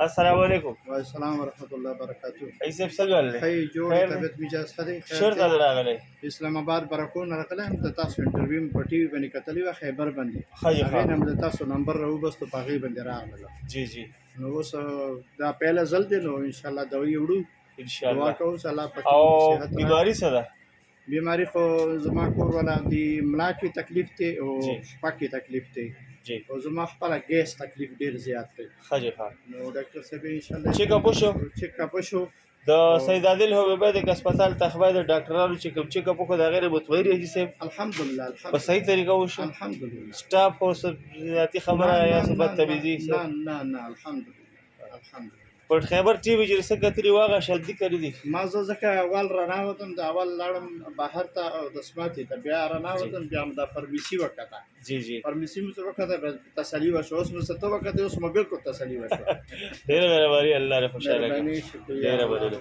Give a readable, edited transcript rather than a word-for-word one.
السلام علیکم. السلام ورحمۃ اللہ وبرکاتہ. ایسب څنګه لري؟ خی جوړ خیر دی؟ طبیعت مجاز خدي چېرته دی راغلی؟ اسلام آباد برکون راغلی د تاسو انټرویو په ټي وي باندې کتلی و خیبر باندې ښه هغې ښه. نه د تاسو نمبر راوبستو په هغې باندې راغله. جی جی نو اوس دا پیله ځل دی نو انشاءالله دوی وړو دعا انشاءالله. کوو چې الله او پاک صحت راکړي. بیماری څه ده؟ بیماری خو زما کور والا د ملا کې تکلیف دی او جی. شپه کې تکلیف دی جی او زما خپله ګیس تکلیف ډېر زیات دی. ښه جی ښه. نو ډاکټر صاحب انشاءالله چیک اپ وشو؟ چیک اپ وشو. د سید عادل حبیبی د هسپتال تخبه د ډاکټرانو چیک اپ وکړو د هغې نه مطمئن یې صاحب الحمدلله په الحمدلله صحیح طریقه وشو؟ الحمدلله. سټاف او ذاتي خبره یا څه بدتمیزي نه نه نه الحمدلله الحمدلله. پر خیبر ټي وي چې څنګه ترې واغه شلدي کړي دي. ما زه ځکه اول راناوتم د اول لاړم بهر ته او د سماتې ته بیا راناوتم بیا مې دا فرمیسي وکته. جی جی فرمیسي مې وکته تسلي وشوه. اوس مې څه ته وکتې اوس مې بلکل تسلي وشوه. ډېره مهرباني الله دې خوشحاله کړي. مهرباني شکریه. ډېره مننه.